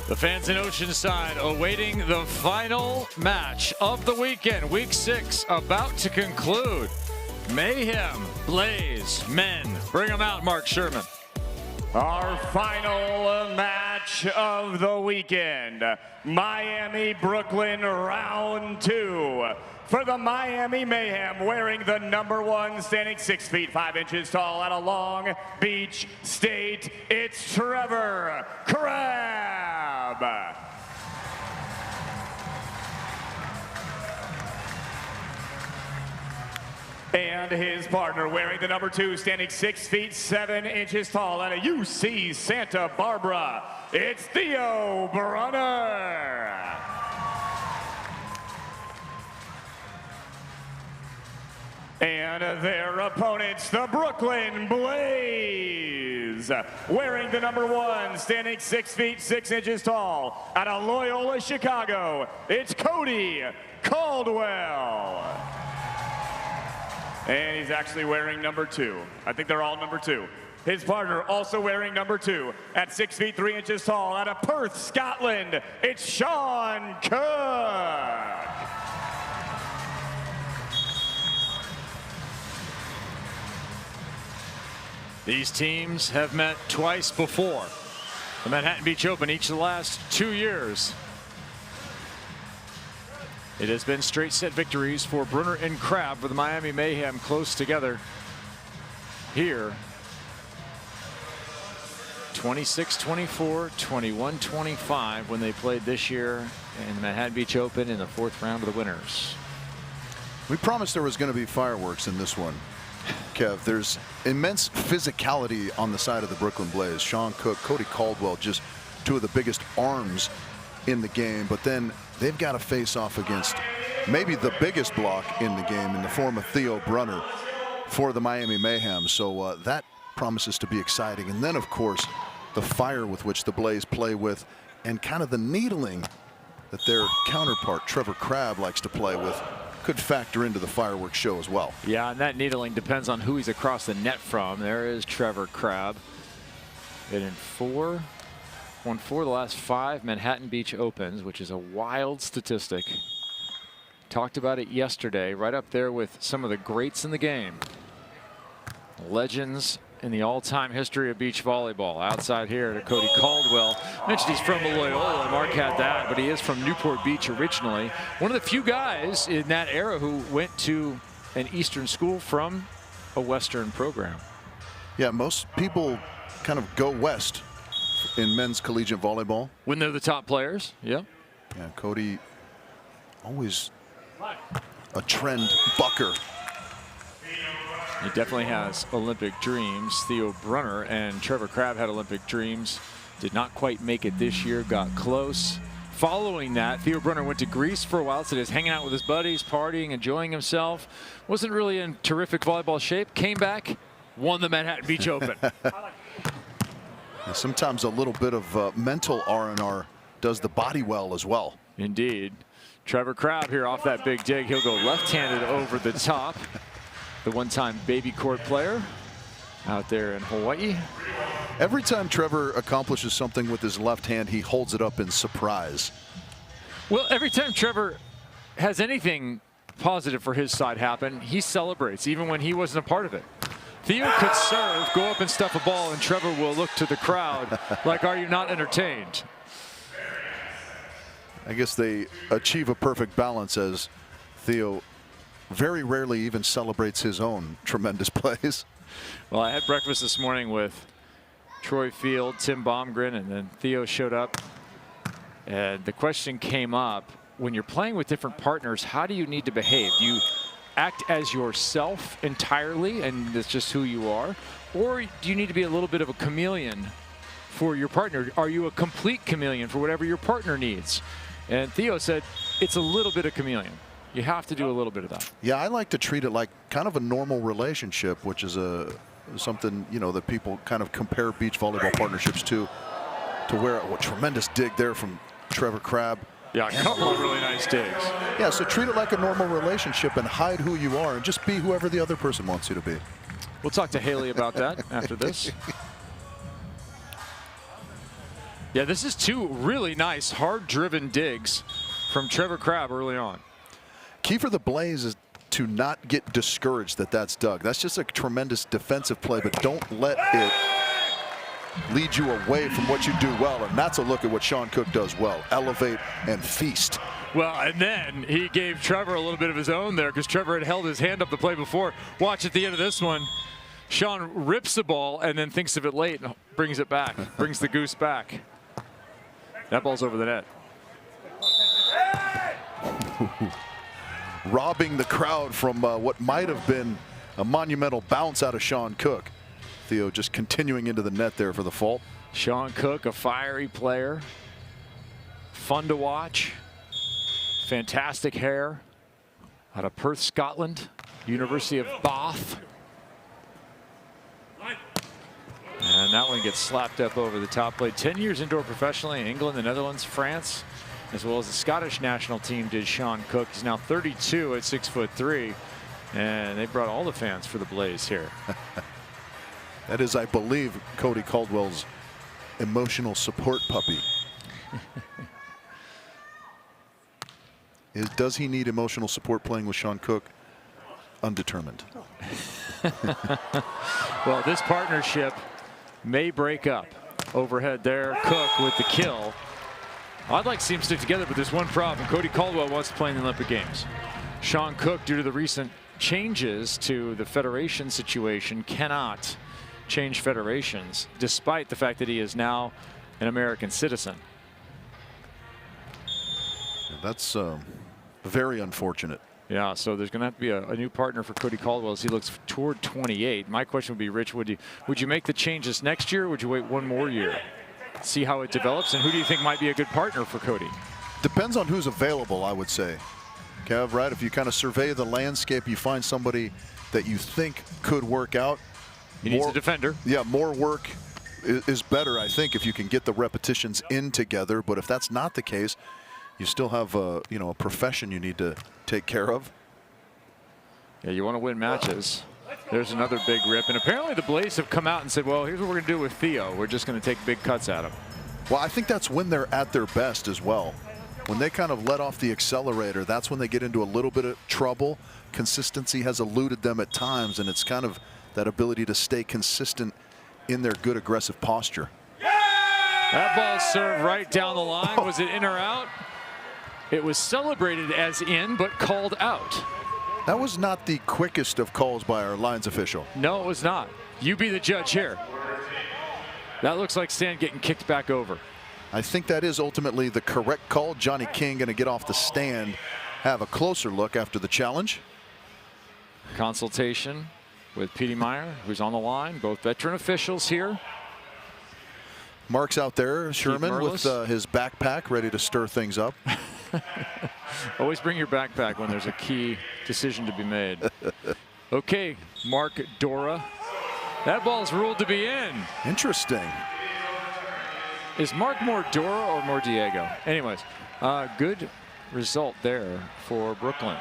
The fans in Oceanside awaiting the final match of the weekend. Week 6 about to conclude. Mayhem, Blaze, men. Bring them out, Mark Sherman. Our final match of the weekend. Miami, Brooklyn, round 2. For the Miami Mayhem, wearing the #1, standing 6 feet 5 inches tall out of Long Beach State, it's Trevor Crabb. And his partner, wearing the #2, standing 6 feet 7 inches tall out of UC Santa Barbara, it's Theo Brunner. And their opponents, the Brooklyn Blaze, wearing the #1, standing 6 feet 6 inches tall out of Loyola, Chicago, it's Cody Caldwell. And he's actually wearing #2. I think they're all #2. His partner also wearing #2 at 6 feet 3 inches tall out of Perth, Scotland, it's Seain Cook. These teams have met twice before. The Manhattan Beach Open each of the last 2 years. It has been straight set victories for Brunner and Crabb, for the Miami Mayhem close together here. 26-24, 21-25 when they played this year in the Manhattan Beach Open in the 4th round of the winners. We promised there was going to be fireworks in this one, Kev. There's immense physicality on the side of the Brooklyn Blaze. Seain Cook, Cody Caldwell, just 2 of the biggest arms in the game, but then they've got to face off against maybe the biggest block in the game in the form of Theo Brunner for the Miami Mayhem. So that promises to be exciting. And then, of course, the fire with which the Blaze play with, and kind of the needling that their counterpart Trevor Crabb likes to play with, could factor into the fireworks show as well. Yeah, and that needling depends on who he's across the net from. There is Trevor Crabb. And in won 4 of the last 5 Manhattan Beach Opens, which is a wild statistic. Talked about it yesterday, right up there with some of the greats in the game. Legends in the all-time history of beach volleyball. Outside here to Cody Caldwell. Mentioned he's from Loyola, Mark had that, but he is from Newport Beach originally. One of the few guys in that era who went to an Eastern school from a Western program. Yeah, most people kind of go west in men's collegiate volleyball when they're the top players. Yeah. Yeah, Cody always a trend bucker. He definitely has Olympic dreams. Theo Brunner and Trevor Crabb had Olympic dreams. Did not quite make it this year, got close. Following that, Theo Brunner went to Greece for a while, so he's hanging out with his buddies, partying, enjoying himself. Wasn't really in terrific volleyball shape. Came back, won the Manhattan Beach Open. Sometimes a little bit of mental R&R does the body well as well. Indeed. Trevor Crabb here off that big dig. He'll go left-handed over the top. The one-time baby court player out there in Hawaii. Every time Trevor accomplishes something with his left hand, he holds it up in surprise. Well, every time Trevor has anything positive for his side happen, he celebrates, even when he wasn't a part of it. Theo could serve, go up and stuff a ball, and Trevor will look to the crowd like, are you not entertained? I guess they achieve a perfect balance, as Theo very rarely even celebrates his own tremendous plays. Well, I had breakfast this morning with Troy Field, Tim Baumgren, and then Theo showed up. And the question came up, when you're playing with different partners, how do you need to behave? Do you act as yourself entirely and that's just who you are? Or do you need to be a little bit of a chameleon for your partner? Are you a complete chameleon for whatever your partner needs? And Theo said, it's a little bit of chameleon. You have to do a little bit of that. Yeah, I like to treat it like kind of a normal relationship, which is something, you know, that people kind of compare beach volleyball partnerships to where a tremendous dig there from Trevor Crabb. Yeah, a couple of really nice digs. Yeah, so treat it like a normal relationship and hide who you are and just be whoever the other person wants you to be. We'll talk to Haley about that after this. Yeah, this is two really nice, hard-driven digs from Tr.Crabb early on. Key for the Blaze is to not get discouraged that that's dug. That's just a tremendous defensive play, but don't let it lead you away from what you do well. And that's a look at what Seain Cook does well. Elevate and feast. Well, and then he gave Trevor a little bit of his own there because Trevor had held his hand up the play before. Watch at the end of this one. Seain rips the ball and then thinks of it late and brings it back, brings the goose back. That ball's over the net. Robbing the crowd from what might have been a monumental bounce out of Seain Cook. Theo just continuing into the net there for the fault. Seain Cook, a fiery player. Fun to watch. Fantastic hair. Out of Perth, Scotland. University of Bath. And that one gets slapped up over the top. Played 10 years indoor professionally in England, the Netherlands, France, as well as the Scottish national team did Seain Cook. He's now 32 at 6'3", and they brought all the fans for the Blaze here. That is, I believe, Cody Caldwell's emotional support puppy. Does he need emotional support playing with Seain Cook? Undetermined. Well, this partnership may break up. Overhead there, Cook with the kill. I'd like to see them stick together, but there's one problem. Cody Caldwell wants to play in the Olympic Games. Seain Cook, due to the recent changes to the federation situation, cannot change federations, despite the fact that he is now an American citizen. That's very unfortunate. Yeah, so there's going to have to be a new partner for Cody Caldwell as he looks toward 28. My question would be, Rich, would you make the changes next year, or would you wait one more year? See how it develops, and who do you think might be a good partner for Cody? Depends on who's available, I would say. Kev, right? If you kind of survey the landscape, you find somebody that you think could work out. He needs a defender. Yeah, more work is better, I think, if you can get the repetitions in together. But if that's not the case, you still have a profession you need to take care of. Yeah, you want to win matches. There's another big rip, and apparently the Blaze have come out and said, well, here's what we're going to do with Theo. We're just going to take big cuts at him. Well, I think that's when they're at their best as well. When they kind of let off the accelerator, that's when they get into a little bit of trouble. Consistency has eluded them at times, and it's kind of that ability to stay consistent in their good aggressive posture. That ball served right down the line. Was it in or out? It was celebrated as in, but called out. That was not the quickest of calls by our lines official. No, it was not. You be the judge here. That looks like Stan getting kicked back over. I think that is ultimately the correct call. Johnny King going to get off the stand, have a closer look after the challenge. Consultation with Petey Meyer, who's on the line. Both veteran officials here. Mark's out there, Sherman, with his backpack ready to stir things up. Always bring your backpack when there's a key decision to be made. Okay, Mark Dora. That ball's ruled to be in. Interesting. Is Mark more Dora or more Diego? Anyways, good result there for Brooklyn.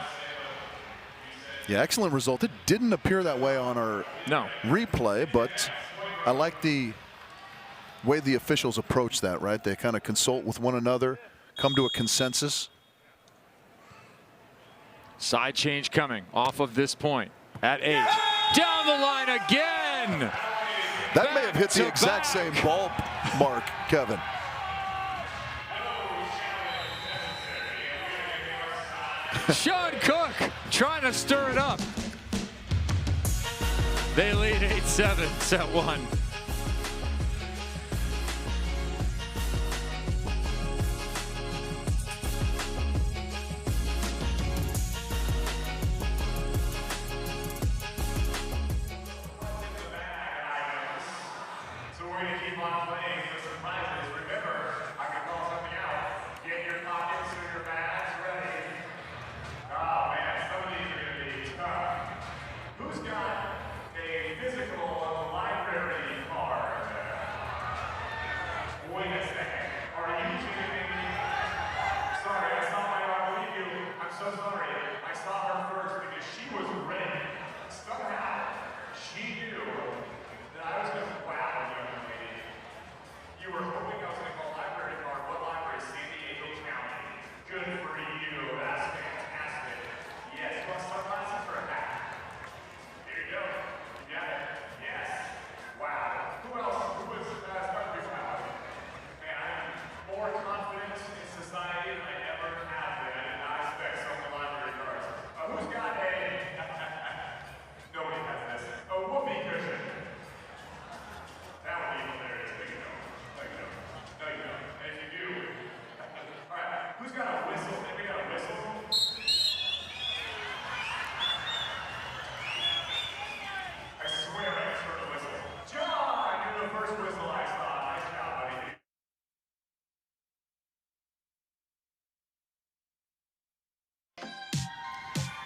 Yeah, excellent result. It didn't appear that way on our replay, but I like the way the officials approach that, right? They kind of consult with one another, come to a consensus. Side change coming off of this point at 8. Down the line again. That may have hit the exact same ball mark, Kevin. Seain Cook trying to stir it up. They lead 8-7, set 1. Who's got a physical of the library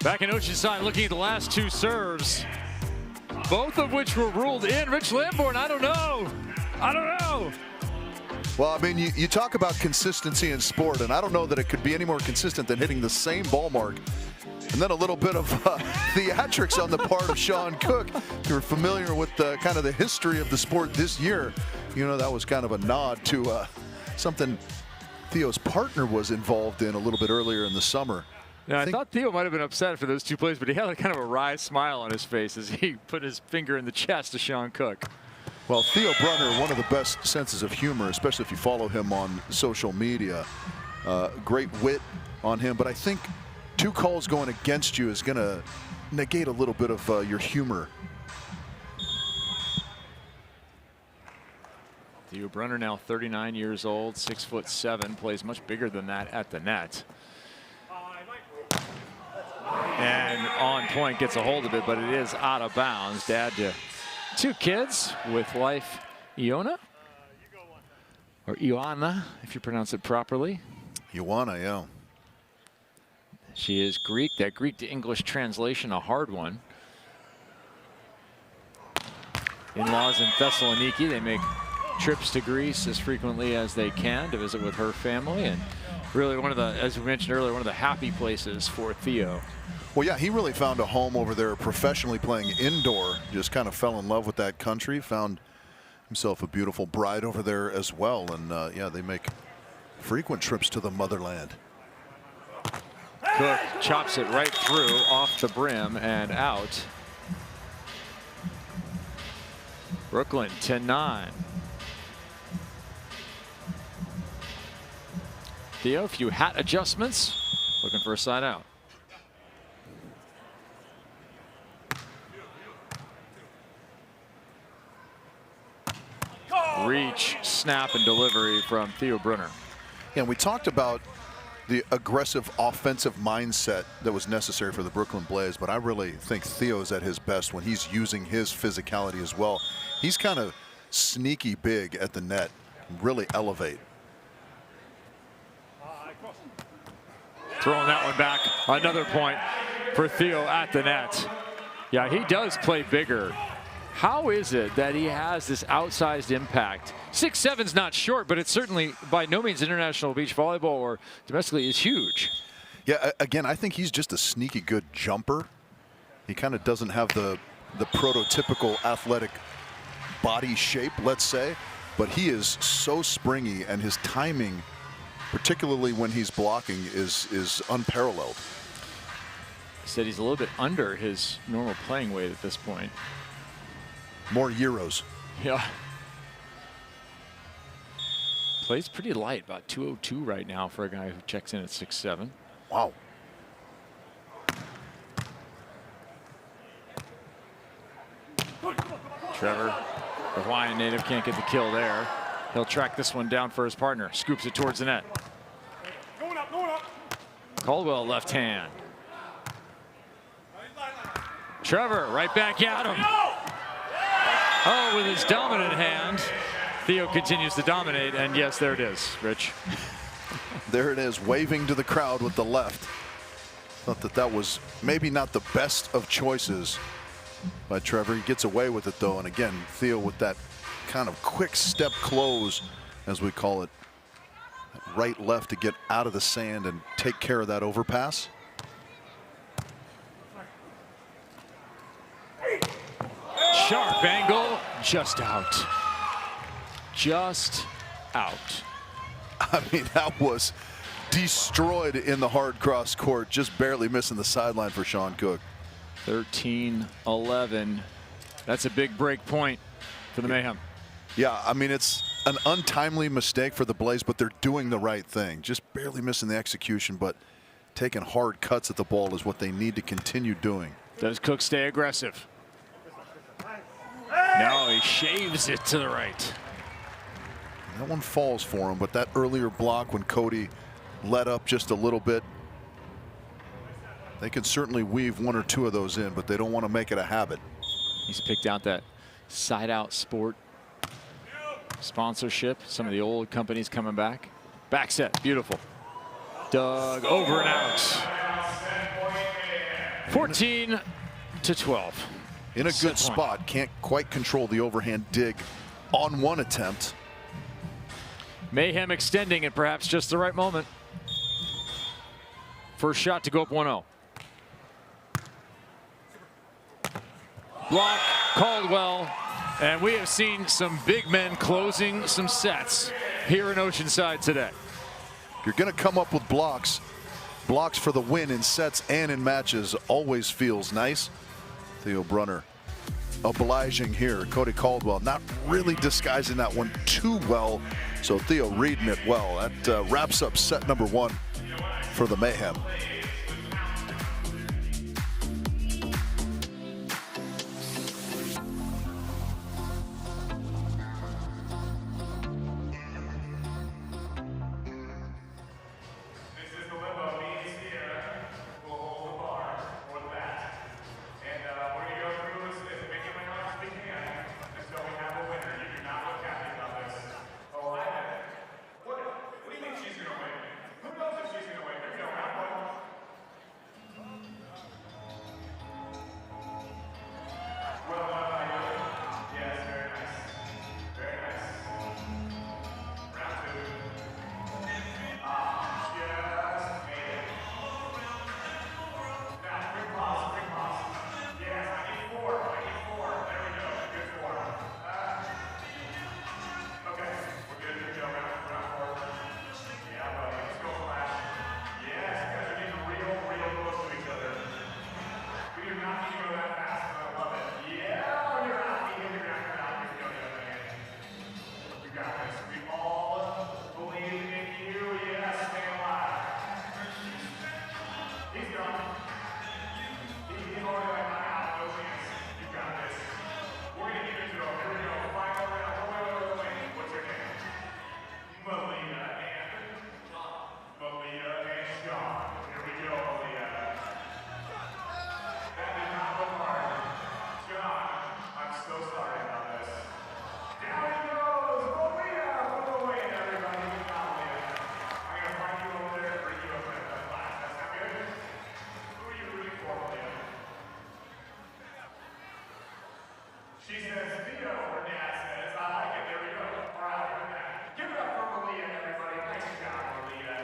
Back in Oceanside, looking at the last two serves, both of which were ruled in. Rich Lamborn, I don't know. Well, I mean, you talk about consistency in sport, and I don't know that it could be any more consistent than hitting the same ball mark. And then a little bit of theatrics on the part of Sean Cook. If you're familiar with kind of the history of the sport this year, you know that was kind of a nod to something Theo's partner was involved in a little bit earlier in the summer. Yeah, I thought Theo might have been upset for those two plays, but he had kind of a wry smile on his face as he put his finger in the chest of Sean Cook. Well, Theo Brunner, one of the best senses of humor, especially if you follow him on social media. Great wit on him, but I think two calls going against you is going to negate a little bit of your humor. Theo Brunner, now 39 years old, 6'7", plays much bigger than that at the net. And on point, gets a hold of it, but it is out of bounds. Dad to two kids with wife Iona, or Ioana, if you pronounce it properly. Ioana, yeah. She is Greek. That Greek to English translation, a hard one. In-laws in Thessaloniki. They make trips to Greece as frequently as they can to visit with her family, and really one of the, as we mentioned earlier, one of the happy places for Theo. Well, yeah, he really found a home over there professionally playing indoor. Just kind of fell in love with that country, found himself a beautiful bride over there as well. And yeah, they make frequent trips to the motherland. Cook chops it right through, off the brim and out. Brooklyn 10-9. Theo, a few hat adjustments, looking for a side out. Reach, snap, and delivery from Theo Brunner. Yeah, and we talked about the aggressive offensive mindset that was necessary for the Brooklyn Blaze, but I really think Theo's at his best when he's using his physicality as well. He's kind of sneaky big at the net, really elevate. Throwing that one back, another point for Theo at the net. Yeah, he does play bigger. How is it that he has this outsized impact? 6'7's not short, but it's certainly by no means international beach volleyball or domestically is huge. Yeah, again, I think he's just a sneaky good jumper. He kind of doesn't have the prototypical athletic body shape, let's say, but he is so springy, and his timing, particularly when he's blocking, is unparalleled. He said he's a little bit under his normal playing weight at this point. More Euros. Yeah. Plays pretty light, about 202 right now for a guy who checks in at 6'7". Wow. Trevor, the Hawaiian native, can't get the kill there. He'll track this one down for his partner. Scoops it towards the net. Going up. Caldwell left hand. Trevor right back at him. Oh, with his dominant hand. Theo continues to dominate, and yes, there it is, Rich. There it is, waving to the crowd with the left. Thought that was maybe not the best of choices by Trevor. He gets away with it, though, and again, Theo with that kind of quick step close, as we call it. Right, left to get out of the sand and take care of that overpass. Sharp angle, just out. Just out. I mean, that was destroyed in the hard cross court, just barely missing the sideline for Sean Cook. 13-11. That's a big break point for the Mayhem. Yeah, I mean, it's an untimely mistake for the Blaze, but they're doing the right thing. Just barely missing the execution, but taking hard cuts at the ball is what they need to continue doing. Does Cook stay aggressive? No, he shaves it to the right. That one falls for him, but that earlier block when Cody let up just a little bit, they can certainly weave one or two of those in, but they don't want to make it a habit. He's picked out that side out sport sponsorship. Some of the old companies coming back. Back set, beautiful. Dug over and out. 14-12. In a Set good point. spot. Can't quite control the overhand dig on one attempt. Mayhem extending at perhaps just the right moment. First shot to go up 1-0. Block, Caldwell, and we have seen some big men closing some sets here in Oceanside today. You're going to come up with blocks. Blocks for the win in sets and in matches always feels nice. Theo Brunner obliging here. Cody Caldwell not really disguising that one too well. So Theo reading it well. That wraps up set number 1 for the Mayhem. She says, Theo, her dad says, I like it. There we go. All right, look at that. Give it up for Malia, everybody. Nice job, Malia.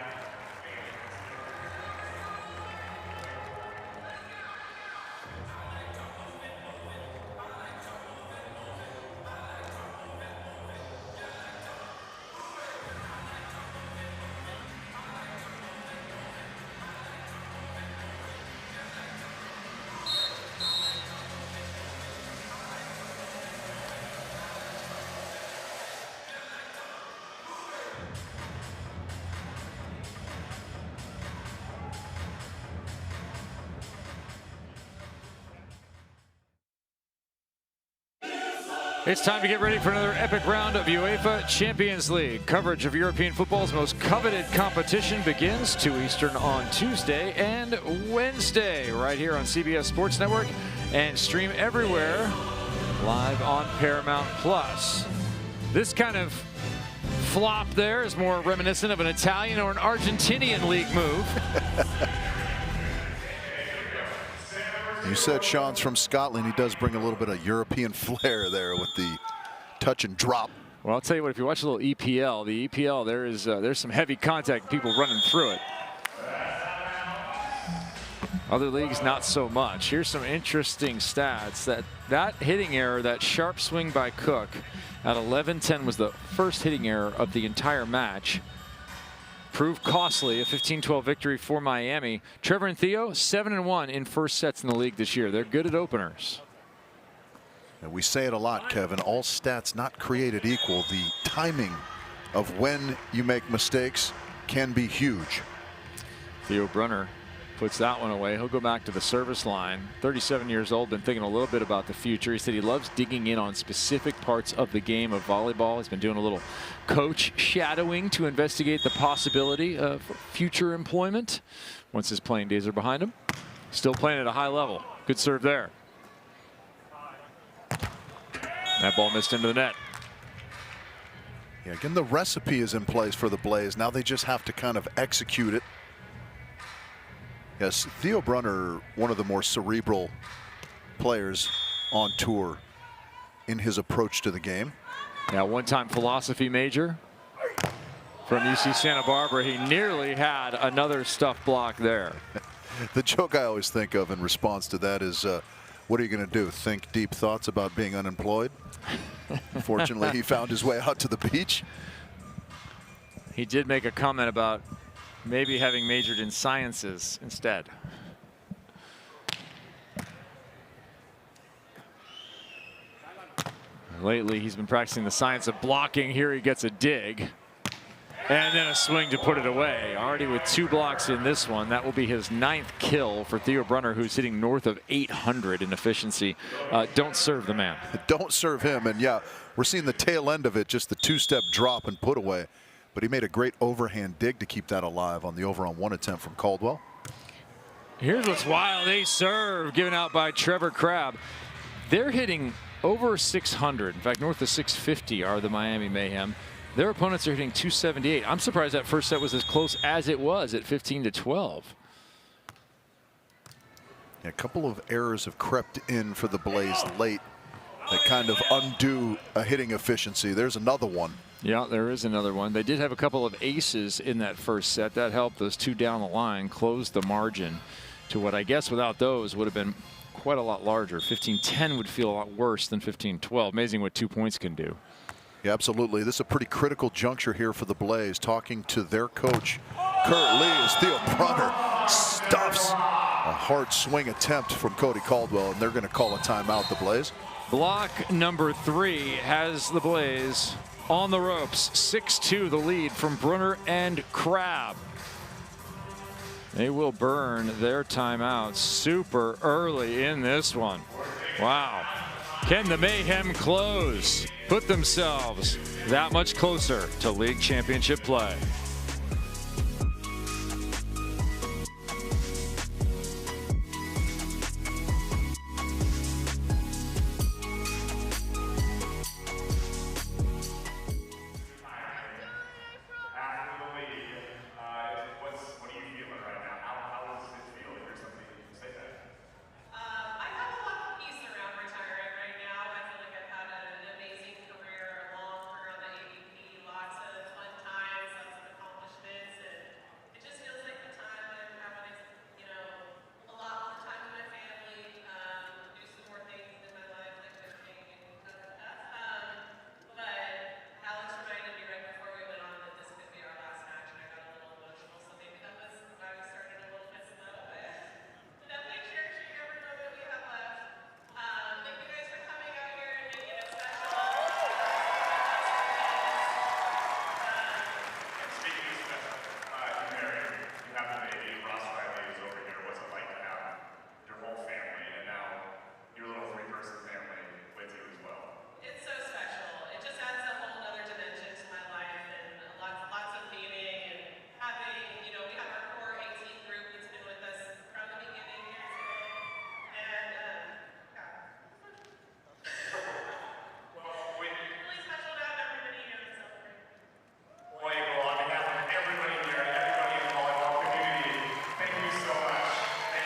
It's time to get ready for another epic round of UEFA Champions League. Coverage of European football's most coveted competition begins 2 Eastern on Tuesday and Wednesday, right here on CBS Sports Network, and stream everywhere live on Paramount Plus. This kind of flop there is more reminiscent of an Italian or an Argentinian league move. You said Sean's from Scotland. He does bring a little bit of European flair there with the touch and drop. Well, I'll tell you what, if you watch a little EPL, the EPL, there's some heavy contact, people running through it. Other leagues, not so much. Here's some interesting stats. That hitting error, that sharp swing by Cook at 11-10 was the first hitting error of the entire match. Proved costly, a 15-12 victory for Miami. Trevor and Theo, 7-1 in first sets in the league this year. They're good at openers. And we say it a lot, Kevin, all stats not created equal. The timing of when you make mistakes can be huge. Theo Brunner puts that one away. He'll go back to the service line. 37 years old, been thinking a little bit about the future. He said he loves digging in on specific parts of the game of volleyball. He's been doing a little coach shadowing to investigate the possibility of future employment once his playing days are behind him. Still playing at a high level. Good serve there. That ball missed into the net. Yeah, again, the recipe is in place for the Blaze. Now they just have to kind of execute it. Yes, Theo Brunner, one of the more cerebral players on tour in his approach to the game. Yeah, one-time philosophy major from UC Santa Barbara. He nearly had another stuff block there. The joke I always think of in response to that is, what are you going to do? Think deep thoughts about being unemployed? Fortunately, he found his way out to the beach. He did make a comment about maybe having majored in sciences instead. Lately, he's been practicing the science of blocking. Here he gets a dig. And then a swing to put it away. Already with 2 blocks in this one. That will be his 9th kill for Theo Brunner, who's hitting north of 800 in efficiency. Don't serve the man. Don't serve him. And yeah, we're seeing the tail end of it, just the 2-step drop and put away. But he made a great overhand dig to keep that alive on the over-on-1 attempt from Caldwell. Here's what's wild. A serve given out by Trevor.Crabb. They're hitting over 600. In fact, north of 650 are the Miami Mayhem. Their opponents are hitting 278. I'm surprised that first set was as close as it was at 15-12. Yeah, a couple of errors have crept in for the Blaze late that kind of undo a hitting efficiency. There's another one. Yeah, there is another one. They did have a couple of aces in that first set. That helped those 2 down the line close the margin to what I guess without those would have been quite a lot larger. 15-10 would feel a lot worse than 15-12. Amazing what 2 points can do. Yeah, absolutely. This is a pretty critical juncture here for the Blaze. Talking to their coach, Kurt Lee, as Theo Brunner stuffs a hard swing attempt from Cody Caldwell, and they're going to call a timeout, the Blaze. Block number 3 has the Blaze on the ropes. 6-2 the lead from Brunner and Crabb. They will burn their timeouts super early in this one. Wow. Can the Mayhem close? Put themselves that much closer to league championship play.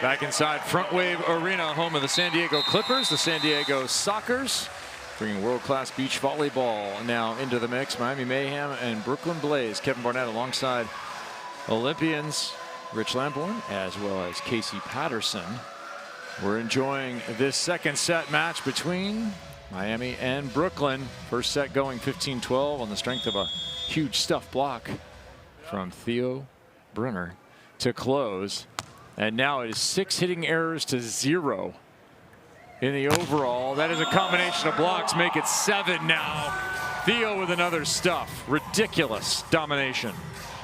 Back inside Frontwave Arena, home of the San Diego Clippers, the San Diego Sockers, bringing world-class beach volleyball now into the mix. Miami Mayhem and Brooklyn Blaze. Kevin Barnett alongside Olympians Rich Lamborn as well as Casey Patterson. We're enjoying this second set match between Miami and Brooklyn. First set going 15-12 on the strength of a huge stuff block from Theo Brunner to close. And now it is 6 hitting errors to 0 in the overall. That is a combination of blocks, make it 7 now. Theo with another stuff. Ridiculous domination.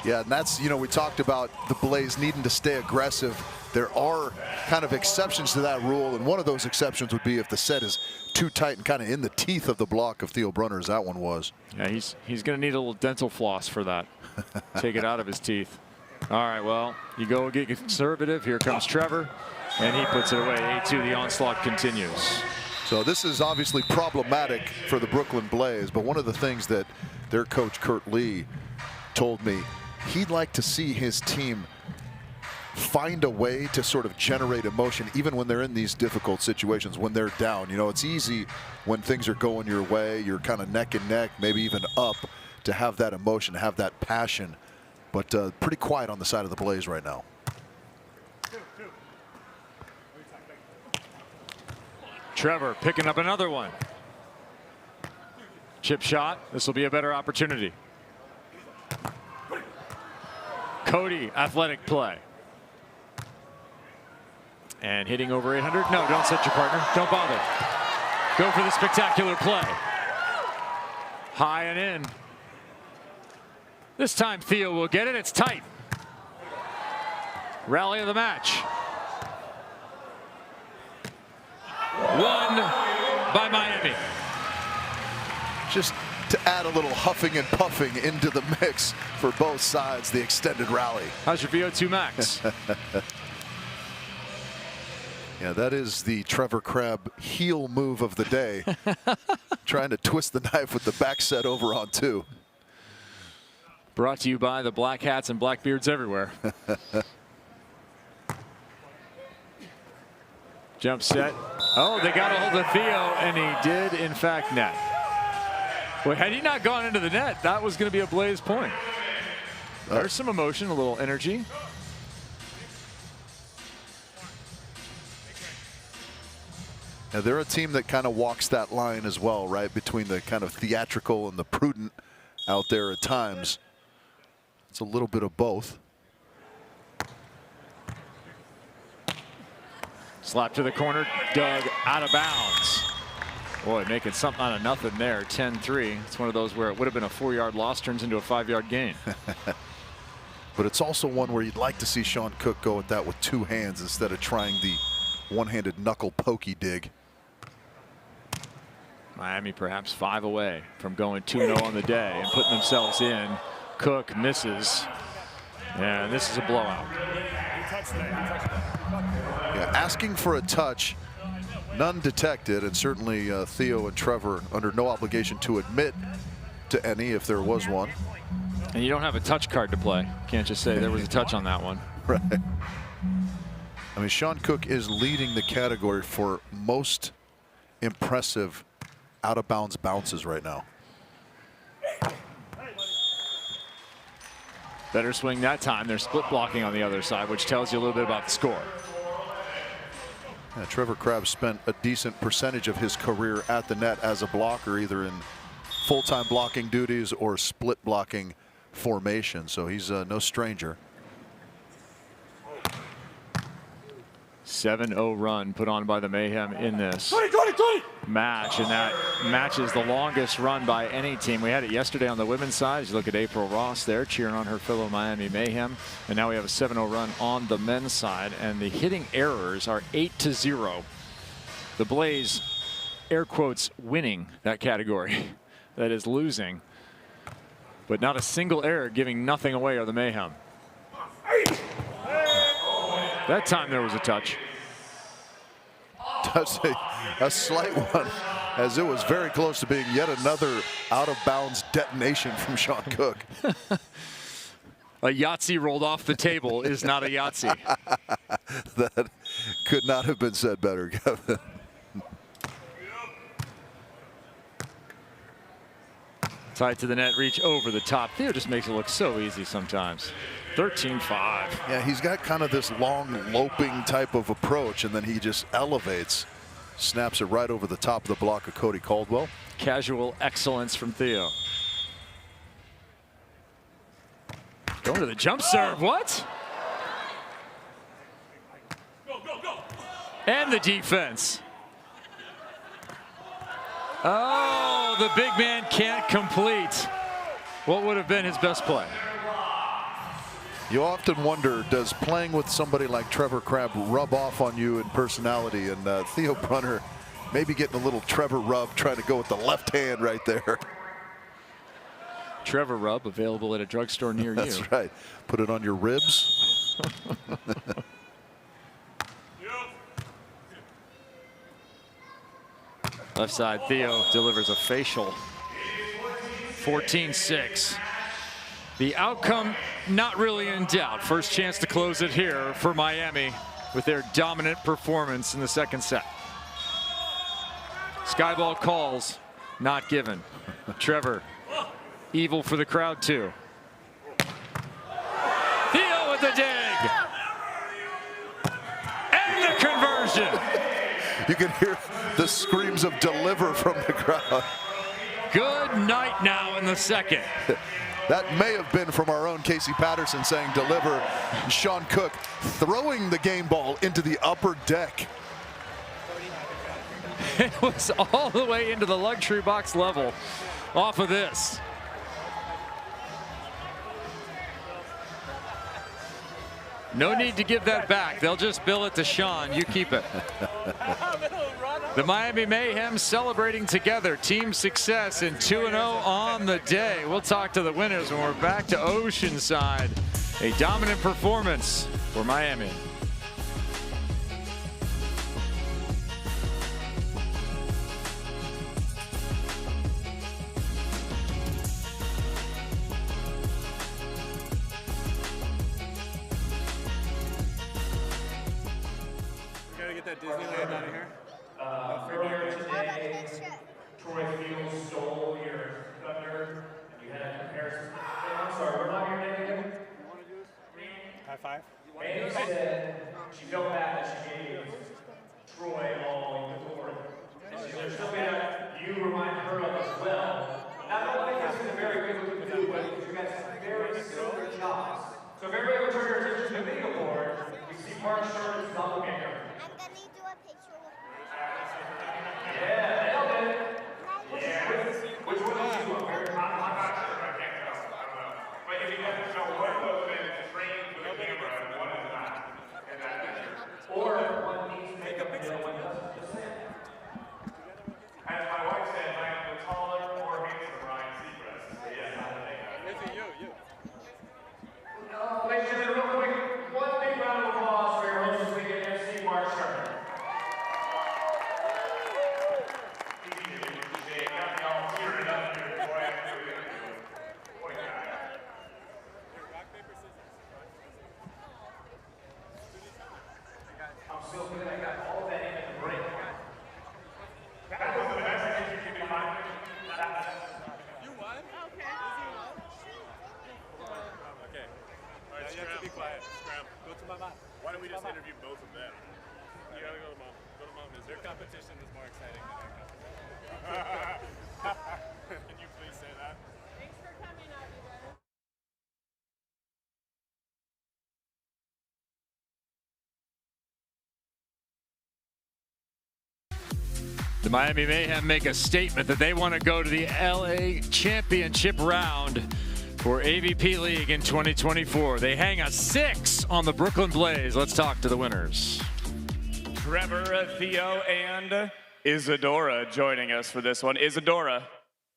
Yeah, and that's, you know, we talked about the Blaze needing to stay aggressive. There are kind of exceptions to that rule, and one of those exceptions would be if the set is too tight and kind of in the teeth of the block of Theo Brunner, as that one was. Yeah, he's going to need a little dental floss for that. Take it out of his teeth. All right, well, you go get conservative. Here comes Trevor, and he puts it away. 8-2, the onslaught continues. So this is obviously problematic for the Brooklyn Blaze, but one of the things that their coach Kurt Lee told me, he'd like to see his team find a way to sort of generate emotion even when they're in these difficult situations, when they're down. You know, it's easy when things are going your way, you're kind of neck and neck, maybe even up, to have that emotion, to have that passion. But pretty quiet on the side of the Blaze right now. Trevor picking up another one. Chip shot. This will be a better opportunity. Cody, athletic play. And hitting over 800. No, don't set your partner. Don't bother. Go for the spectacular play. High and in. This time Theo will get it. It's tight. Rally of the match. Won by Miami. Just to add a little huffing and puffing into the mix for both sides, the extended rally. How's your VO2 max? Yeah, that is the Tr.Crabb heel move of the day. Trying to twist the knife with the back set over on 2. Brought to you by the black hats and black beards everywhere. Jump set. Oh, they got a hold of Theo, and he did, in fact, net. Well, had he not gone into the net, that was going to be a Blaze point. There's some emotion, a little energy. Now, they're a team that kind of walks that line as well, right? Between the kind of theatrical and the prudent out there at times. It's a little bit of both. Slap to the corner, dug out of bounds. Boy, making something out of nothing there, 10-3. It's one of those where it would have been a 4-yard loss, turns into a 5-yard gain. But it's also one where you'd like to see Sean Cook go at that with 2 hands instead of trying the one-handed knuckle pokey dig. Miami perhaps 5 away from going 2-0 on the day and putting themselves in. Cook misses, and this is a blowout. Yeah, asking for a touch, none detected, and certainly Theo and Trevor under no obligation to admit to any if there was one. And you don't have a touch card to play. Can't just say there was a touch on that one. Right. I mean, Sean Cook is leading the category for most impressive out-of-bounds bounces right now. Better swing that time. They're split blocking on the other side, which tells you a little bit about the score. Yeah, Tr.Crabb spent a decent percentage of his career at the net as a blocker, either in full-time blocking duties or split blocking formation, so he's no stranger. 7-0 run put on by the Mayhem in this match, and that matches the longest run by any team. We had it yesterday on the women's side. As you look at April Ross there cheering on her fellow Miami Mayhem, and now we have a 7-0 run on the men's side, and the hitting errors are 8-0. The Blaze, air quotes, winning that category. That is losing, but not a single error, giving nothing away are the Mayhem. That time there was a touch. A slight one, as it was very close to being yet another out-of-bounds detonation from Sean Cook. A Yahtzee rolled off the table is not a Yahtzee. That could not have been said better, Kevin. Tied to the net, reach over the top. Theo just makes it look so easy sometimes. 13-5. Yeah, he's got kind of this long loping type of approach, and then he just elevates, snaps it right over the top of the block of Cody Caldwell. Casual excellence from Theo. Going to the jump serve. What? And the defense. Oh, the big man can't complete what would have been his best play. You often wonder, does playing with somebody like Tr.Crabb rub off on you in personality? And Theo Brunner maybe getting a little Trevor rub, trying to go with the left hand right there. Trevor rub available at a drugstore near you. That's right. Put it on your ribs. Left side, Theo delivers a facial. 14-6. The outcome not really in doubt. First chance to close it here for Miami with their dominant performance in the second set. Skyball calls, not given. Trevor, evil for the crowd too. Theo with the dig. And the conversion. You can hear the screams of deliver from the crowd. Good night now in the second. That may have been from our own Casey Patterson saying deliver. Sean Cook throwing the game ball into the upper deck. It was all the way into the luxury box level off of this. No need to give that back. They'll just bill it to Sean. You keep it. The Miami Mayhem celebrating together team success in 2-0 on the day. We'll talk to the winners when we're back to Oceanside. A dominant performance for Miami. We gotta get that Disneyland out of here. Earlier today, Troy Field stole your thunder, and you had a comparison. I'm sorry, we're not your name again? High five. Amy said she felt bad that she gave Troy all the glory. And she said, something that you remind her of as well. Not only because it's a very good looking food, but because you guys have very similar jobs. So if everybody would turn your attention to the bingo board, we see Mark Sherman's doppelganger. I'm gonna do a picture with Yeah, nailed it. Yeah. Which one did you want? I'm not sure. I can't tell. I don't know. But if you have to show one of those been trained with a camera and one is not in that picture. Or if one needs makeup and the other one doesn't. Just saying. As my wife said, I am the taller, more handsome Ryan Seacrest. So yes, I'm the makeup. You. Ladies and gentlemen, real quick, one big round of applause for your host this weekend, MC Mark Sherman. I'm so good, I got all that in the break. That was the best thing you could do, Mike. You won? Okay. Okay. All right, you have to be quiet. Scram. Go to my mom. Why don't we just interview both of them? You gotta go to mom. Go to mom. Their competition is more exciting than our competition. Can you please say that? Thanks for coming, I'll be better. The Miami Mayhem make a statement that they want to go to the LA Championship round for AVP League in 2024. They hang a 6 on the Brooklyn Blaze. Let's talk to the winners. Trevor, Theo, and Isadora joining us for this one. Isadora,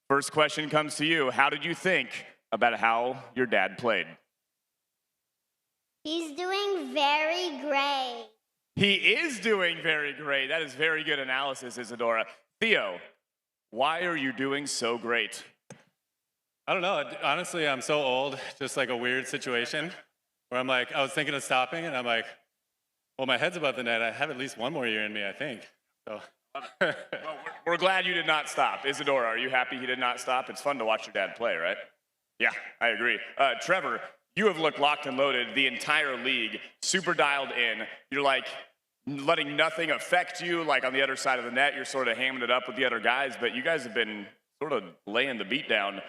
first question comes to you. How did you think about how your dad played? He's doing very great. He is doing very great. That is very good analysis, Isadora. Theo, why are you doing so great? I don't know. Honestly, I'm so old. Just like a weird situation where I'm like, I was thinking of stopping, and I'm like, well, my head's above the net. I have at least one more year in me, I think. So. Well, we're glad you did not stop. Isadora, are you happy he did not stop? It's fun to watch your dad play, right? Yeah, I agree. Trevor, you have looked locked and loaded the entire league, super dialed in. You're like letting nothing affect you. Like on the other side of the net, you're sort of hamming it up with the other guys, but you guys have been sort of laying the beat down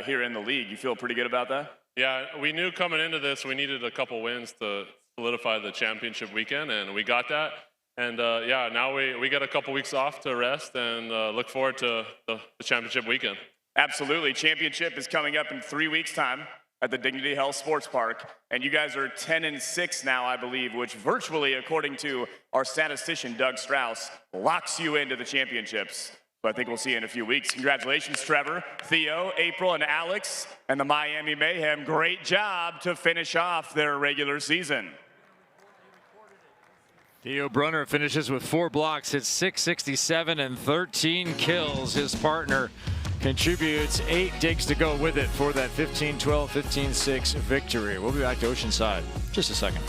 here in the league. You feel pretty good about that? Yeah, we knew coming into this we needed a couple wins to solidify the championship weekend, and we got that. And yeah, now we get a couple weeks off to rest and look forward to the championship weekend. Absolutely. Championship is coming up in 3 weeks' time at the Dignity Health Sports Park. And you guys are 10-6 now, I believe, which virtually, according to our statistician, Doug Strauss, locks you into the championships. So I think we'll see you in a few weeks. Congratulations, Trevor, Theo, April, and Alex, and the Miami Mayhem. Great job to finish off their regular season. Theo Brunner finishes with 4 blocks, hits .667 and 13 kills. His partner, contributes 8 digs to go with it for that 15-12, 15-6 victory. We'll be back to Oceanside in just a second.